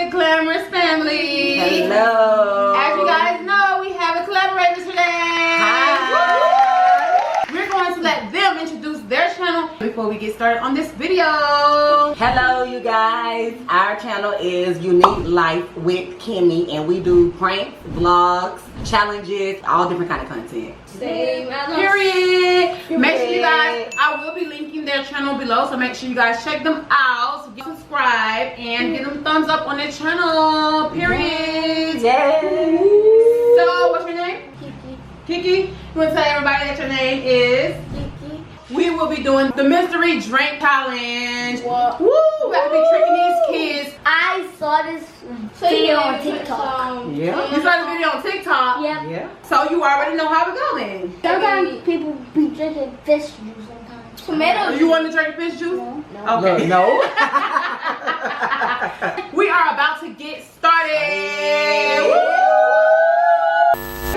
Hey, Glamorous Family. Hello. As you guys know, we have a collaborator today. Hi. We're going to let them introduce their channel before we get started on this video. Hello, you guys. Our channel is Unique Life with Kimmy, and we do pranks, vlogs, challenges, all different kind of content. Same as Period. Make sure you guys, I will be linking their channel below, so make sure you guys check them out. So subscribe and give them thumbs up on their channel. Period. Yes. So, what's your name? Kiki. Kiki. You want to tell everybody that your name is? Kiki. We will be doing the mystery drink challenge. What? Woo! We have to be tricking these kids. I saw this video on TikTok. Yeah. You saw the video on TikTok. Yep. Yeah. So you already know how we're going. Sometimes people be drinking fish juice sometimes. Tomato You want to drink fish juice? No. Okay. No. We are about to get started. Woo!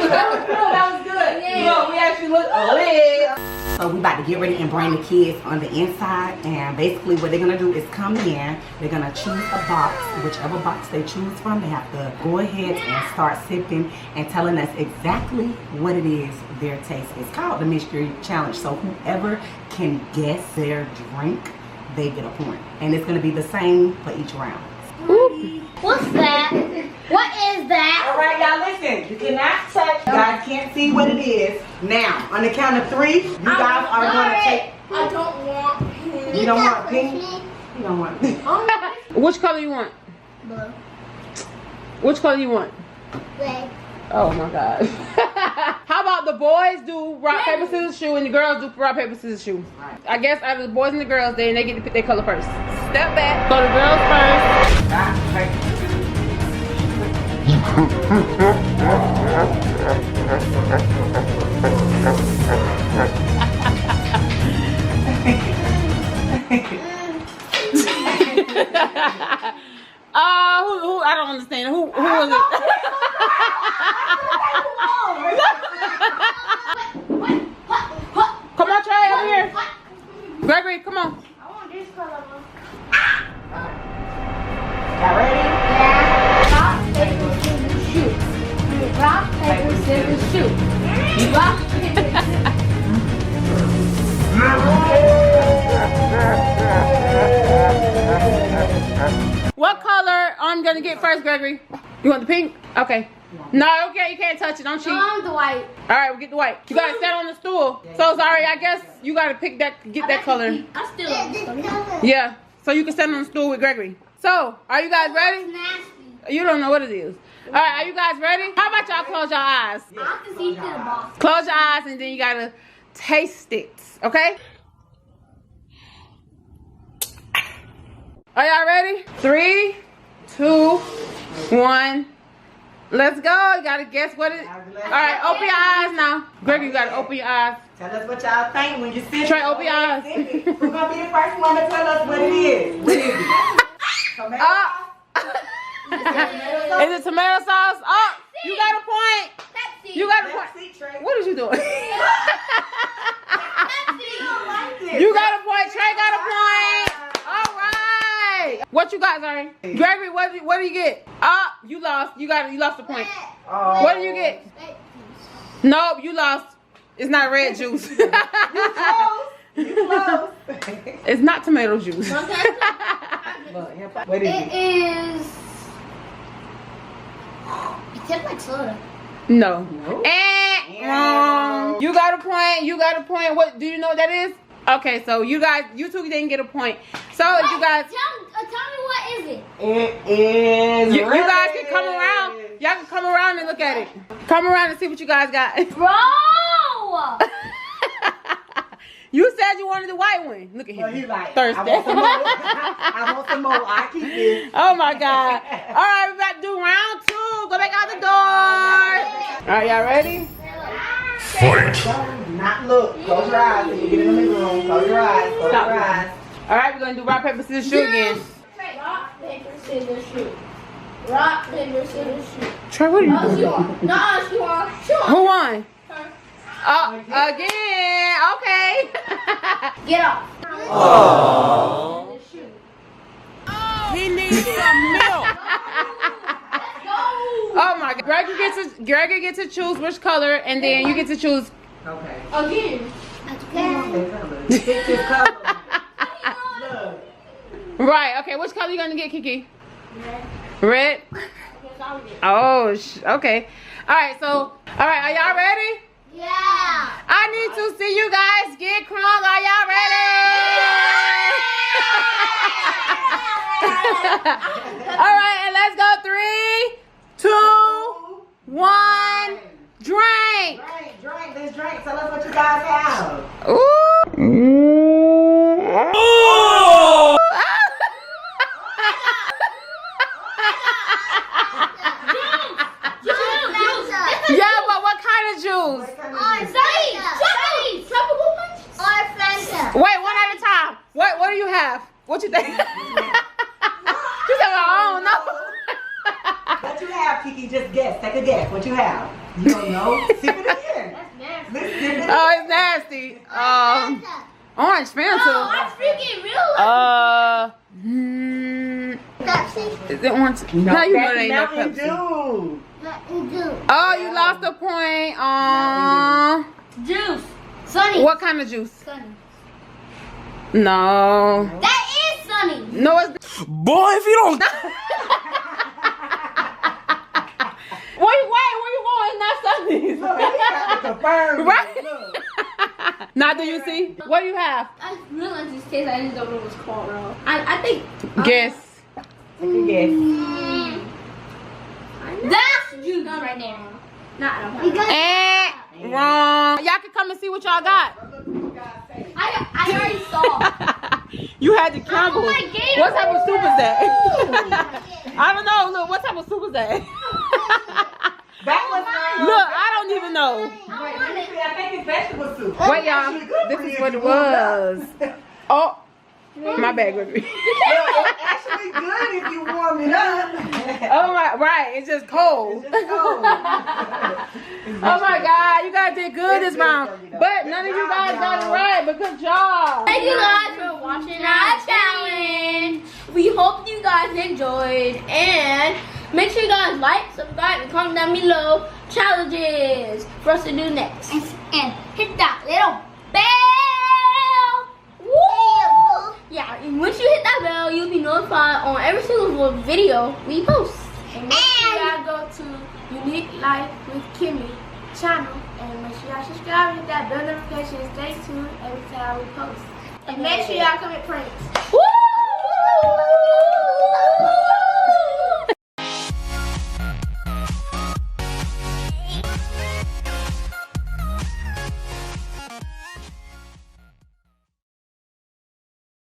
That was good. Yeah. Look, we actually look lit. So we about to get ready and bring the kids on the inside, and basically what they're gonna do is come in, they're gonna choose a box, whichever box they choose from. They have to go ahead and start sipping and telling us exactly what it is their taste. It's called the mystery challenge. So whoever can guess their drink, they get a point. And it's gonna be the same for each round. What's that? What is that? All right, y'all, listen. You cannot touch. You guys can't see what it is. Now, on the count of 3, you guys are going to take. I don't want pink. You don't want pink? You don't want pink. Which color you want? Blue. Which color you want? Red. Oh my God. How about the boys do rock, paper, scissors, shoe, and the girls do rock, paper, scissors, shoe? Right. I guess out of the boys and the girls, then they get to pick their color first. Step back. So the girls first. Who? I don't understand. Who was it? Come on, Trey, over here. Gregory, come on. I want this color. Y'all ready? Yeah. Rock, paper, scissors, shoot. Rock, paper, scissors, shoot. Rock, paper, What color I'm gonna get first, Gregory? You want the pink? Okay. No, okay, you can't touch it. Don't cheat. I'm the white. All right, we'll get the white. You gotta sit on the stool. So sorry, I guess you gotta pick that, get that color. I still love this color. Yeah, so you can sit on the stool with Gregory. So, are you guys ready? Nasty. You don't know what it is. All right, are you guys ready? How about y'all close your eyes? I have to see through the box. Close your eyes and then you gotta taste it, okay? Are y'all ready? 3, 2, 1. Let's go. You gotta guess what it is. All right, open your eyes now. Gregory, you gotta open your eyes. Tell us what y'all think when you sit. Trey, open your eyes. Who's gonna be the first one to tell us what it is? What is it? Tomato sauce? Is it tomato sauce? Oh, you got a point. Pepsi. You got a point. Pepsi, Trey. What is you doing? Pepsi. You don't like it. You got a point. Trey got a point. All right. What you got, Zari? Gregory, what do you get? You lost. You lost the point. Oh. What do you get? Nope, you lost. It's not red juice. You close. You close. It's not tomato juice. What is It it? is. It tastes like soda. No. Nope. Wrong. You got a point. You got a point. What do you know what that is? Okay, so you two didn't get a point. So if you guys, Tell me what is it? It is. you guys can come around. Y'all can come around and look at it. Come around and see what you guys got. Bro! You said you wanted the white one. Look at So him. you like, Thirsty. I want some more. I want some more. I keep this. Oh my God. All right, we're about to do round 2. Go back out the door. All right, y'all ready? Fight! Not look. Close your eyes when you get in the living room. Close your eyes. Close Stop. your eyes. All right, we're going to do rock, paper, scissors, shoot again. Rock, paper, scissors, shoot. Rock, paper, scissors, shoot. Trey, what are you No, she doing? won. No, she won. She won. Who won? Her. Again. Okay. Get off. Aww. Shoot. He needs some milk. Gregor gets to choose which color, and then you get to choose. Okay. Again. Pick this color. Look. Right. Okay. Which color you gonna get, Kiki? Red. Red. Oh. Okay. All right. So. All right. Are y'all ready? Yeah. I need to see you guys get crunk. Are y'all ready? All right, and let's go. 3, 2, 1. Drink. Drink. Let's drink. Tell us what you guys have. Yeah, but what kind of juice? Wait, one at a time. What do you have? What you think? She said, I don't know. What you have, Kiki? Just guess. Take a guess. What you have? You don't know? Sip it again. That's nasty. Let's sip it. Oh, it's nasty. Orange Fanta. I'm freaking real. Is it orange? No, you know they ain't no Mountain Pepsi. Dew. Oh, you lost a point. Juice. Sunny. What kind of juice? Sunny. No. That is Sunny. No, it's. Boy, if you don't. Where you going? It's not Sundays. Look, he got to confirm. Right. Look. Now, do you see? What do you have? I realized this taste. I just don't know what it's called, bro. I think. Guess. Take a guess. That's juice right now. Nah, I don't know. Wrong. Y'all can come and see what y'all got. I already saw. You had the crumble. my Gatorade. What type of soup is that? I don't know. Look, what type of soup is that? That was Look, I don't even know. Wait, let me see. I think it's vegetable soup. Wait, y'all. This is what it was. Oh, my bad, Gregory. It's actually good if you warm it up. Oh my, right. It's just cold. It's just cold. Oh my God, you guys did good this round. But none of you guys got it right, but good job. Thank you guys for watching our challenge. We hope you guys enjoyed, and make sure you guys like, subscribe, and comment down below challenges for us to do next. And hit that little bell. Woo! Yeah, and once you hit that bell, you'll be notified on every single video we post. And make sure y'all go to Unique Life with Kimmy channel, and make sure y'all subscribe, hit that bell notification, and stay tuned every time we post. And make sure y'all comment pranks. Woo!